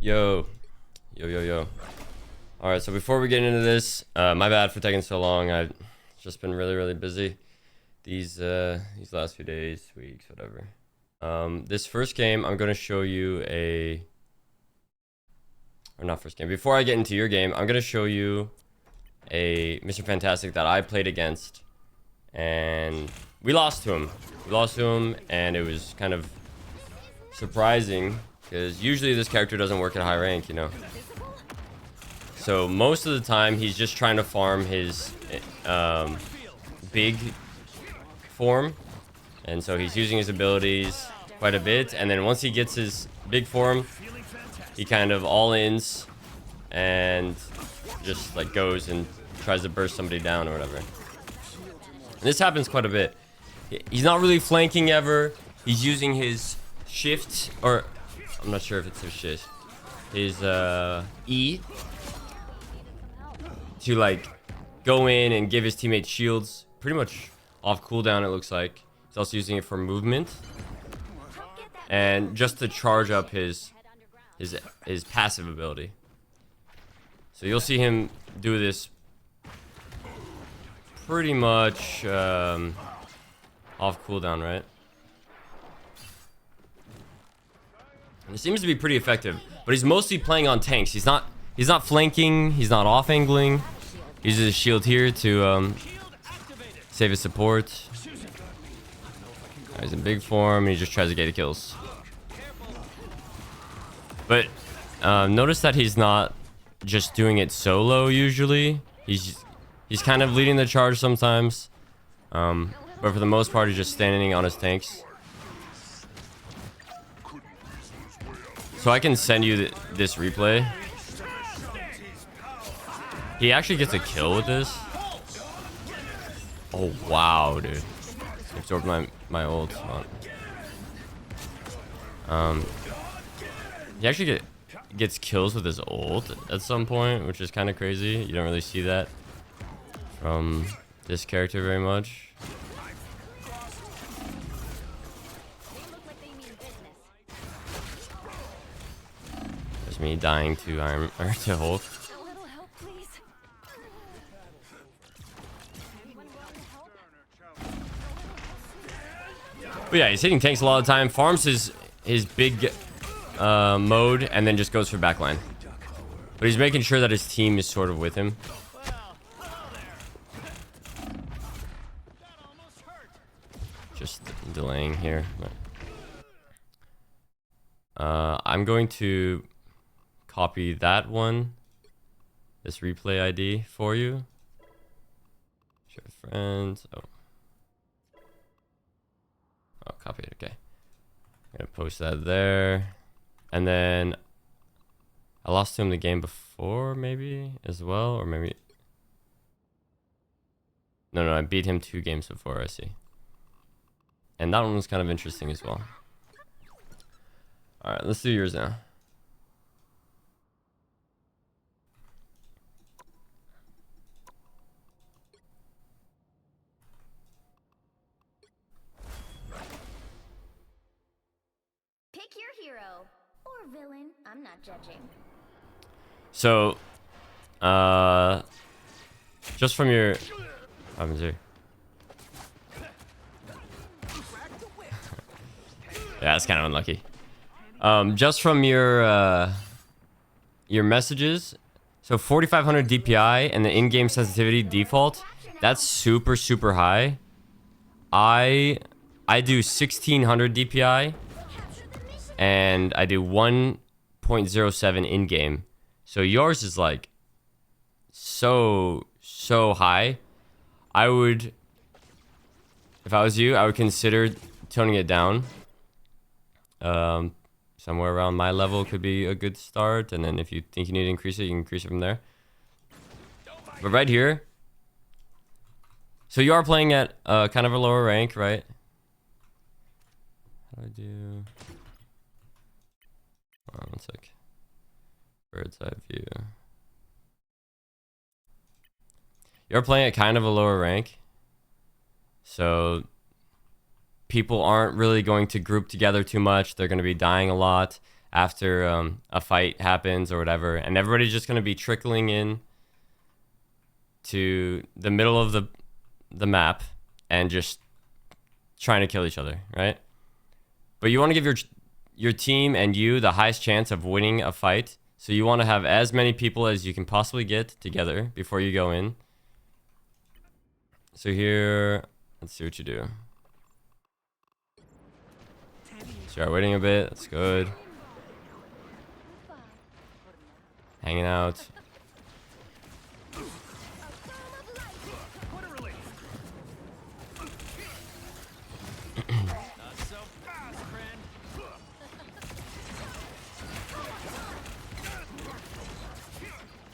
Yo, yo. All right, so before we get into this, my bad for taking so long. I've just been really busy these last few days, weeks, whatever. This first game, I'm gonna show you or not first game. Before I get into your game, I'm gonna show you a Mr. Fantastic that I played against, and we lost to him. And it was kind of surprising because usually this character doesn't work at high rank, you know. So most of the time he's just trying to farm his big form, and so he's using his abilities quite a bit, and then once he gets his big form, he kind of all-ins and just like goes and tries to burst somebody down or whatever. And this happens quite a bit. He's not really flanking ever. He's using his shift, or I'm not sure if it's his shift, his E, to like go in and give his teammates shields pretty much off cooldown, it looks like. He's also using it for movement and just to charge up his passive ability. So you'll see him do this pretty much off cooldown, right? And it seems to be pretty effective, but he's mostly playing on tanks. He's not flanking, he's not off angling. He uses his shield here to save his support. He's in big form and he just tries to get the kills. But notice that he's not just doing it solo usually. He's kind of leading the charge sometimes. But for the most part, he's just standing on his tanks. So I can send you this replay. He actually gets a kill with this. Oh wow, dude! Absorbed my ult. He actually gets kills with his ult at some point, which is kind of crazy. You don't really see that from this character very much. There's me dying to Iron or to Hulk. But yeah, he's hitting tanks a lot of the time, farms his big mode, and then just goes for backline. But he's making sure that his team is sort of with him. Just delaying here. I'm going to copy that one, this replay ID for you. Share with friends. Oh, copy it. Okay, I'm gonna post that there. And then I lost to him the game before, maybe as well, or maybe no, I beat him 2 games before. I see. And that one was kind of interesting as well. All right, let's do yours now. Pick your hero or villain. I'm not judging. So, just from your, I'm here. Yeah, that's kind of unlucky. Just from your messages, so 4500 DPI and the in-game sensitivity default, that's super high. I do 1600 DPI and I do 1.07 in-game. So yours is like so high. I would, if I was you, I would consider toning it down. Somewhere around my level could be a good start, and then if you think you need to increase it, you can increase it from there. But right here, so you are playing at kind of a lower rank, right? How do I do? Hold on one sec. Bird's eye view. You're playing at kind of a lower rank, so people aren't really going to group together too much. They're going to be dying a lot. after a fight happens or whatever, and everybody's just gonna be trickling in to the middle of the map and just trying to kill each other, right? But you want to give your team and you the highest chance of winning a fight. So you want to have as many people as you can possibly get together before you go in. So here, let's see what you do. Start waiting a bit. That's good. Hanging out.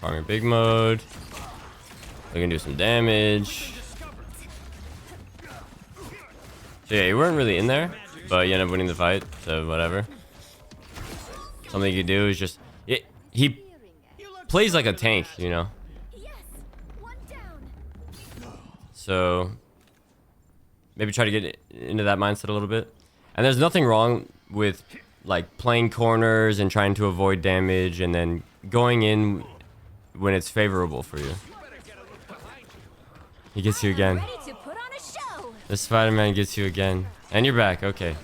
Farming big mode. We can do some damage. So yeah, you weren't really in there, but you end up winning the fight, so whatever. Something you do is just... he plays like a tank, you know? So maybe try to get into that mindset a little bit. And there's nothing wrong with like playing corners and trying to avoid damage and then going in when it's favorable for you. He gets you again. The Spider-Man gets you again. And you're back, okay.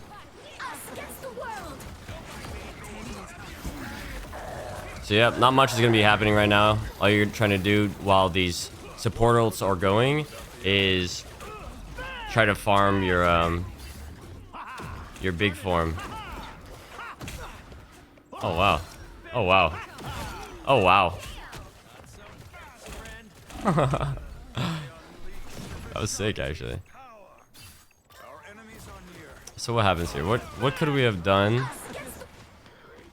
So yep, not much is going to be happening right now. All you're trying to do while these support ults are going is try to farm your big form. Oh wow. Oh wow. Oh wow. That was sick actually. So what happens here? What could we have done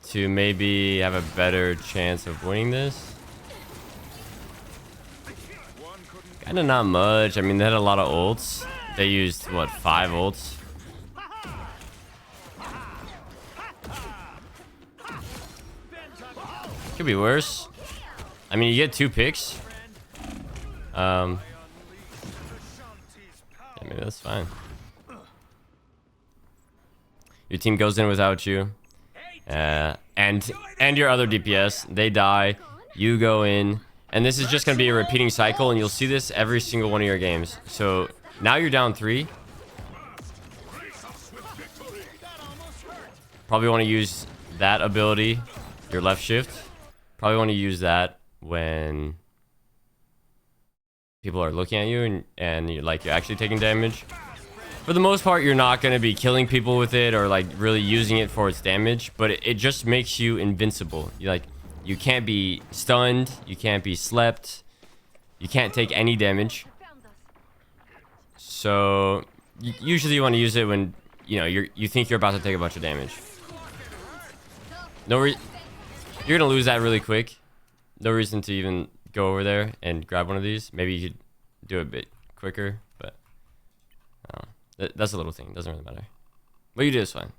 to maybe have a better chance of winning this? Kinda not much. I mean, they had a lot of ults. They used, what, 5 ults? Could be worse. I mean, you get 2 picks. Yeah, maybe that's fine. Your team goes in without you. And your other DPS, they die. You go in. And this is just going to be a repeating cycle, and you'll see this every single one of your games. So now you're down 3. Probably want to use that ability, your left shift. Probably want to use that when people are looking at you and you're actually taking damage. For the most part, you're not going to be killing people with it or like really using it for its damage, but it just makes you invincible. You can't be stunned, you can't be slept, you can't take any damage. So usually you want to use it when you think you're about to take a bunch of damage. You're gonna lose that really quick. No reason to even go over there and grab one of these. Maybe you could do it a bit quicker, but that's a little thing. Doesn't really matter. What you do is fine.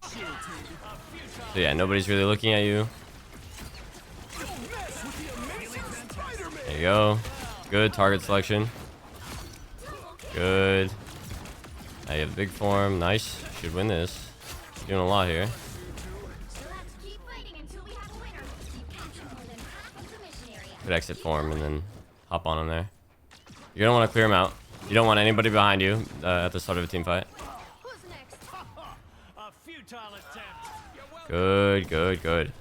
So yeah, nobody's really looking at you. There you go. Good target selection. Good. Now you have big form. Nice. Should win this. Doing a lot here. Good exit form and then hop on him there. You're gonna want to clear him out. You don't want anybody behind you at the start of a team fight. Good, good, good.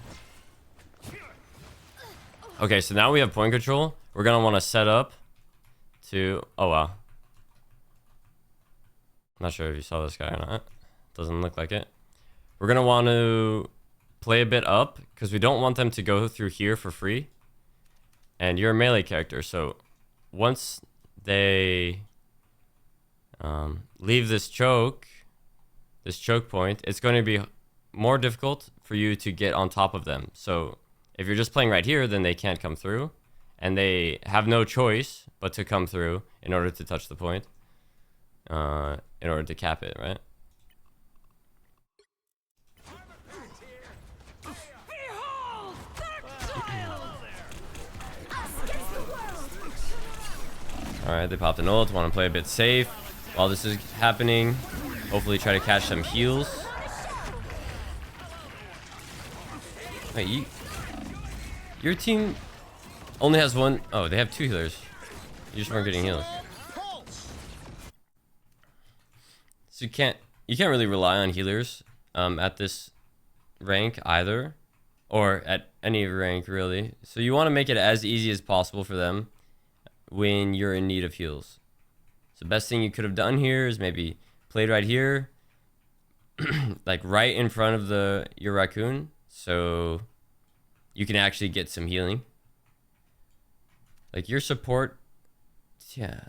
Okay, so now we have point control. We're gonna want to set up to... Oh, wow. I'm not sure if you saw this guy or not. Doesn't look like it. We're gonna want to play a bit up because we don't want them to go through here for free. And you're a melee character, so once they leave this choke point, it's going to be more difficult for you to get on top of them. So if you're just playing right here, then they can't come through, and they have no choice but to come through in order to touch the point, in order to cap it, right? Alright, they popped an ult. Want to play a bit safe while this is happening. Hopefully try to catch some heals. Wait, your team only has one. Oh, they have 2 healers. You just weren't getting heals. So you can't really rely on healers at this rank either, or at any rank really. So you want to make it as easy as possible for them when you're in need of heals. So the best thing you could have done here is maybe played right here, like right in front of your raccoon, so you can actually get some healing. Like your support, yeah,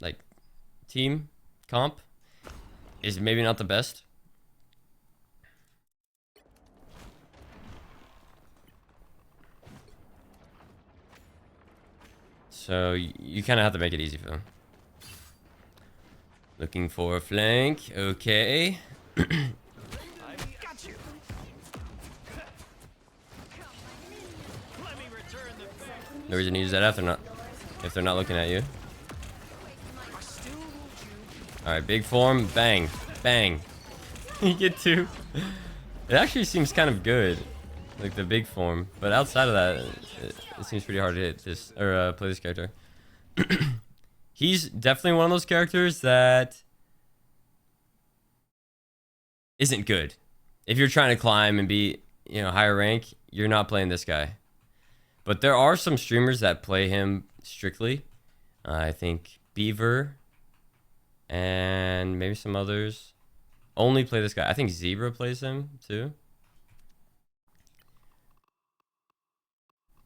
like team comp is maybe not the best. So you kind of have to make it easy for them. Looking for a flank. Okay. No reason to use that if they're not looking at you. All right, big form. Bang, bang. You get 2. It actually seems kind of good, like the big form. But outside of that, it seems pretty hard to hit this or play this character. He's definitely one of those characters that isn't good. If you're trying to climb and be, higher rank, you're not playing this guy. But there are some streamers that play him strictly. I think Beaver and maybe some others only play this guy. I think Zebra plays him too.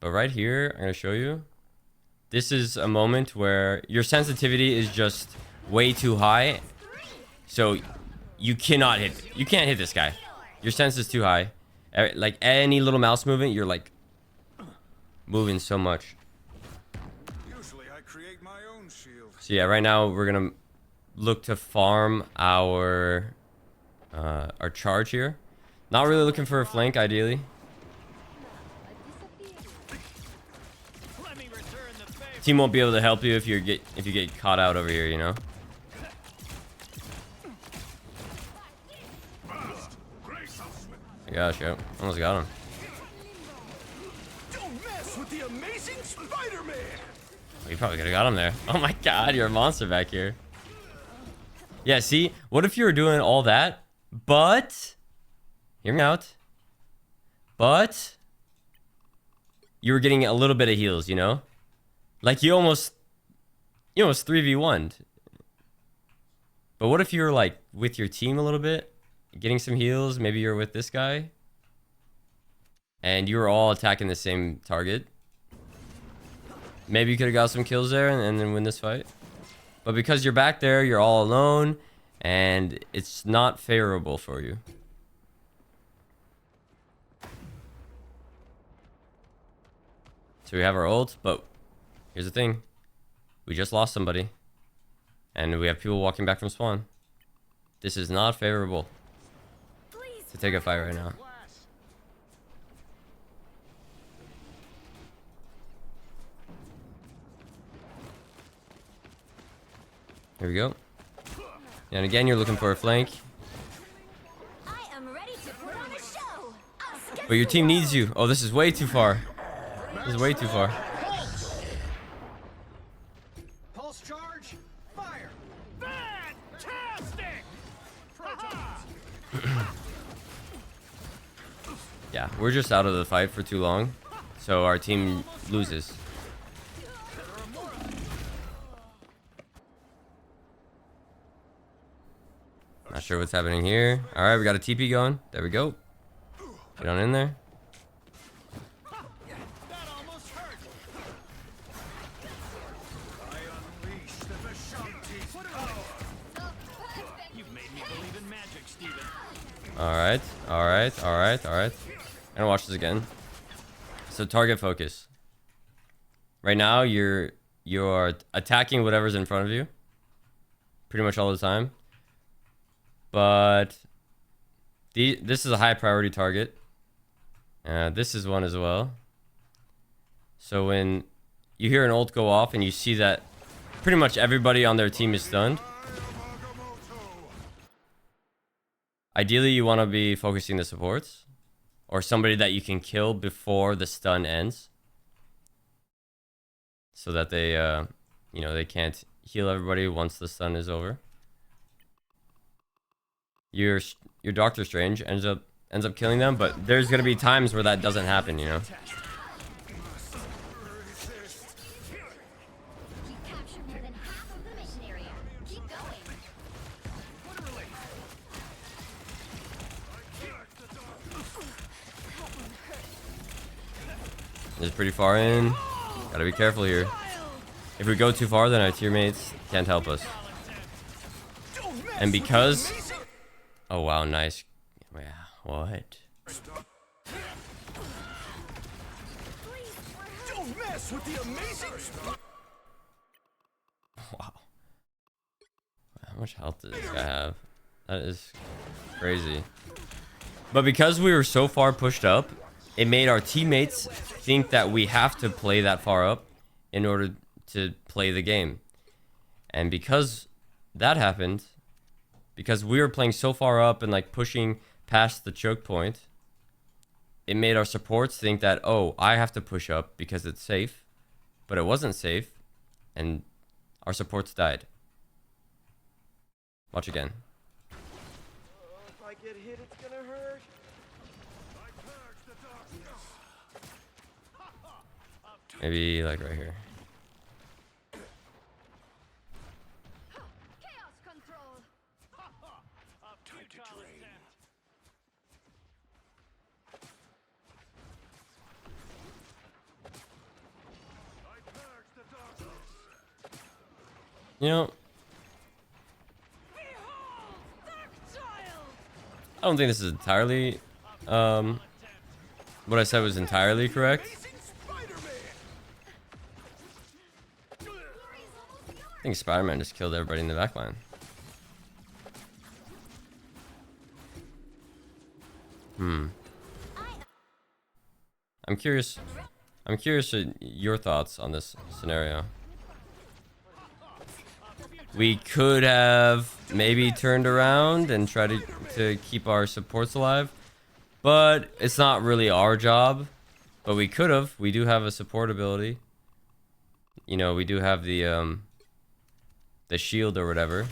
But right here, I'm going to show you. This is a moment where your sensitivity is just way too high. So you can't hit this guy. Your sense is too high. Like any little mouse movement, you're like moving so much. Usually I create my own shield. So yeah, right now we're gonna look to farm our charge here. Not really looking for a flank, ideally. Team won't be able to help you if you get caught out over here, Gosh, yo, almost got him. Don't mess with the amazing Spider-Man. Oh, you probably could have got him there. Oh my god, you're a monster back here. Yeah, see, what if you were doing all that, but hear me out. But you were getting a little bit of heals, Like you almost 3v1'd. But what if you were like with your team a little bit, getting some heals, maybe you're with this guy, and you were all attacking the same target. Maybe you could have got some kills there and then win this fight. But because you're back there, you're all alone, and it's not favorable for you. So we have our ult, but here's the thing. We just lost somebody. And we have people walking back from spawn. This is not favorable to take a fight right now. Here we go. And again, you're looking for a flank. I am ready to put on a show. But your team needs you. Oh, this is way too far. This is way too far. Pulse charge, fire. Fantastic. Yeah, we're just out of the fight for too long. So our team loses. Not sure what's happening here. All right, we got a TP going. There we go. Get on in there. That almost hurt. I unleash the Vishanti. You've made me believe in magic, Steven. All right, all right, all right, all right. I'm gonna watch this again. So target focus. Right now, you're attacking whatever's in front of you, pretty much all the time. But this is a high priority target. This is one as well. So when you hear an ult go off and you see that pretty much everybody on their team is stunned, ideally you want to be focusing the supports. or somebody that you can kill before the stun ends, so that they, you know, they can't heal everybody once the stun is over. Your Doctor Strange ends up killing them, but there's gonna be times where that doesn't happen, you know. You captured more than half of the mission area. Keep going. It's pretty far in. Gotta be careful here. If we go too far, then our teammates can't help us. And because... Oh, wow, nice. Yeah, what? Don't mess with the amazing. Wow. How much health does this guy have? That is crazy. But because we were so far pushed up, it made our teammates think that we have to play that far up in order to play the game. And because that happened, because we were playing so far up and like pushing past the choke point, it made our supports think that, oh, I have to push up because it's safe. But it wasn't safe, and our supports died. Watch again. If I get hit, it's gonna hurt. Maybe like right here. Chaos control. You know, I don't think this is entirely, what I said was entirely correct. I think Spider-Man just killed everybody in the backline. I'm curious your thoughts on this scenario. We could have maybe turned around and tried to keep our supports alive, but it's not really our job. But we could have. We do have a support ability. You know, we do have the shield or whatever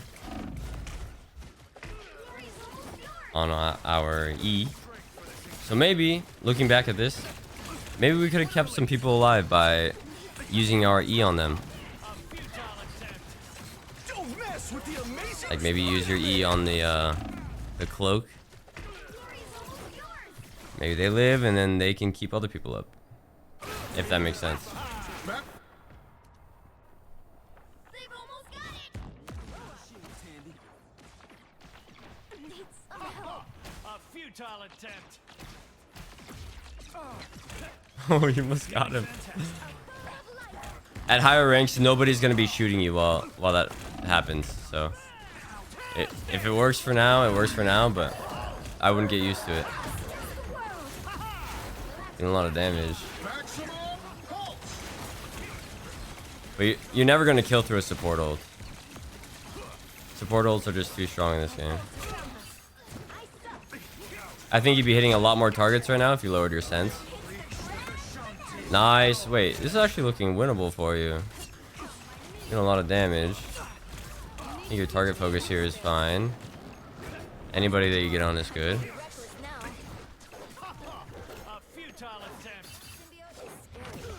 on our E. So maybe, looking back at this, maybe we could have kept some people alive by using our E on them. Like maybe use your E on the cloak. Maybe they live and then they can keep other people up. If that makes sense. They've almost got it. Needs some help. A futile attempt. Oh, you almost got him. At higher ranks, nobody's gonna be shooting you while that happens. So, if it works for now, it works for now. But I wouldn't get used to it. Doing a lot of damage. But you're never gonna kill through a support ult. Support ults are just too strong in this game. I think you'd be hitting a lot more targets right now if you lowered your sense. Nice. Wait, this is actually looking winnable for you. Doing a lot of damage. I think your target focus here is fine. Anybody that you get on is good. Reckless now. A futile attempt. Symbiote is scary.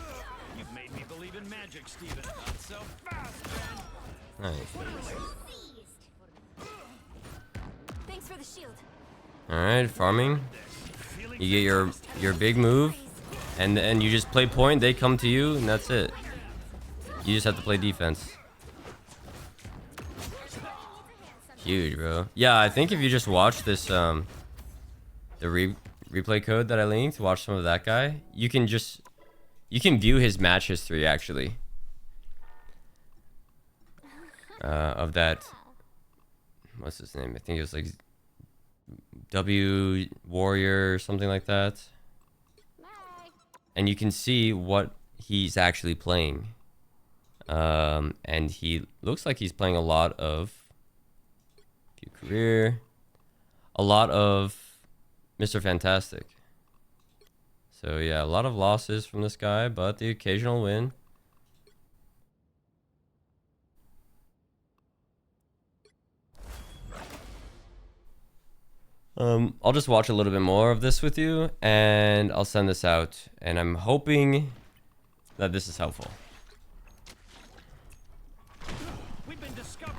You've made me believe in magic, Steven. Not so fast, Ben. Nice. Seized. Thanks for the shield. Alright, farming. You get your big move, and then you just play point, they come to you, and that's it. You just have to play defense. Huge, bro. Yeah, I think if you just watch this, the replay code that I linked, watch some of that guy, you can view his match history, actually. Of that, what's his name? I think it was like W Warrior or something like that. Bye. And you can see what he's actually playing. And he looks like he's playing a lot of career, a lot of Mr. Fantastic. So yeah, a lot of losses from this guy, but the occasional win. I'll just watch a little bit more of this with you, and I'll send this out. And I'm hoping that this is helpful. We've been discovered.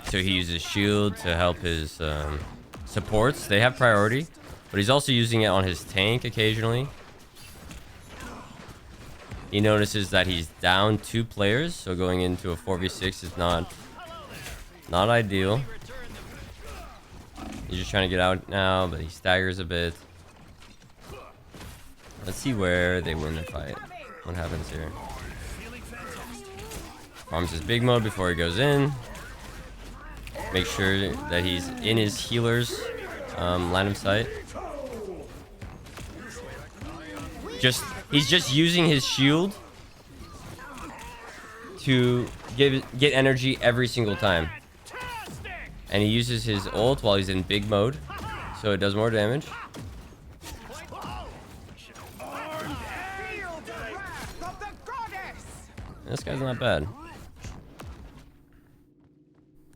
So he uses shield to help his supports. They have priority, but he's also using it on his tank occasionally. He notices that he's down 2 players, so going into a 4v6 is not ideal. He's just trying to get out now, but he staggers a bit. Let's see where they win the fight. What happens here? Farms his big mode before he goes in. Make sure that he's in his healer's line of sight. He's just using his shield to get energy every single time. And he uses his ult while he's in big mode, so it does more damage. This guy's not bad.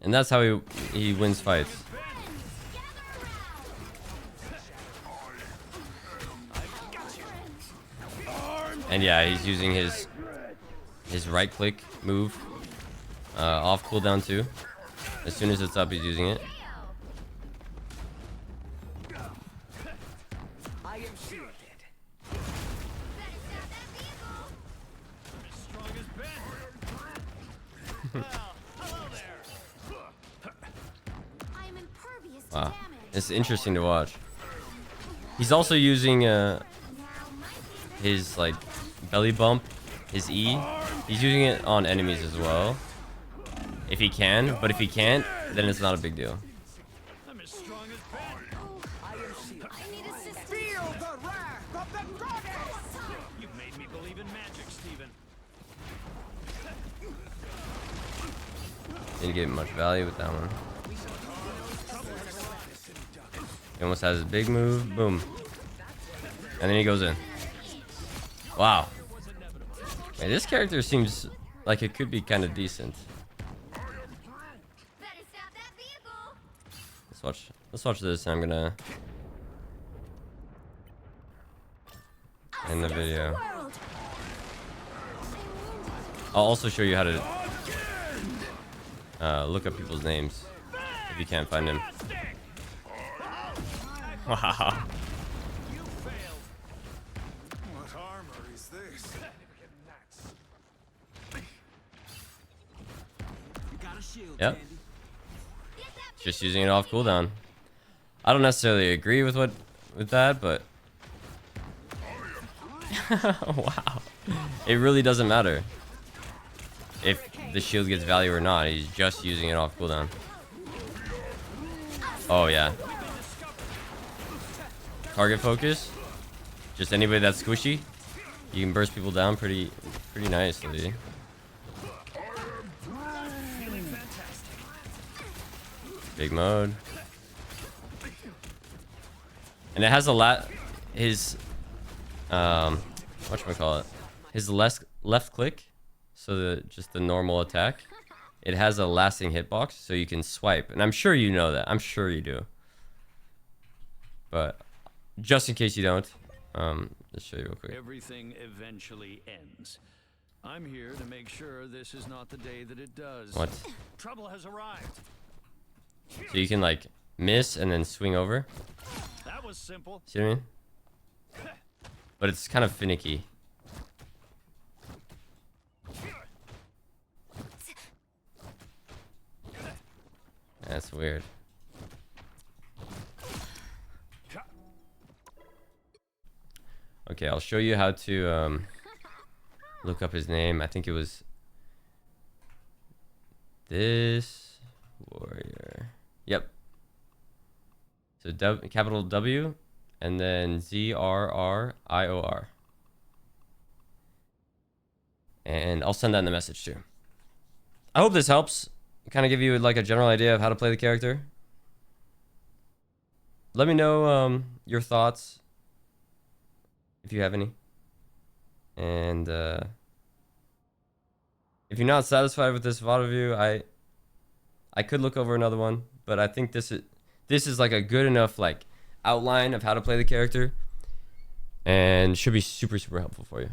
And that's how he wins fights. And yeah, he's using his right click move off cooldown too. As soon as it's up, he's using it. I am shielded. As strong as Ben. Well, hello there. I am impervious to Wow, damage. it's interesting to watch. He's also using Now my his like belly bump, his E. He's using it on enemies as well. If he can, but if he can't, then it's not a big deal. I'm as strong as Ben. I need assistance. Feel the wrath of the goddess! You've made me believe in magic, Steven. Didn't get much value with that one. He almost has his big move, boom. And then he goes in. Wow. Man, this character seems like it could be kind of decent. Better stop that vehicle. Let's watch this, and I'm gonna end the video. World. I'll also show you how to look up people's names if you can't find him. Wow. You failed. What armor is this? You got a shield, Yep. Andy. Just using it off cooldown. I don't necessarily agree with that, but wow. It really doesn't matter if the shield gets value or not. He's just using it off cooldown. Oh yeah. Target focus. Just anybody that's squishy. You can burst people down pretty nicely. Big mode. And it has his whatchamacallit, his left click, so just the normal attack, it has a lasting hitbox, so you can swipe, and I'm sure you know that. I'm sure you do, but just in case you don't, let's show you real quick. Everything eventually ends. I'm here to make sure this is not the day that it does. What? Trouble has arrived. So you can like miss and then swing over. That was simple. See what I mean? But it's kind of finicky. That's weird. Okay, I'll show you how to look up his name. I think it was this warrior. Yep. So capital W and then ZRRIOR. And I'll send that in the message too. I hope this helps kind of give you like a general idea of how to play the character. Let me know your thoughts if you have any. And if you're not satisfied with this VOD review, I could look over another one, but I think this is like a good enough like outline of how to play the character, and should be super helpful for you.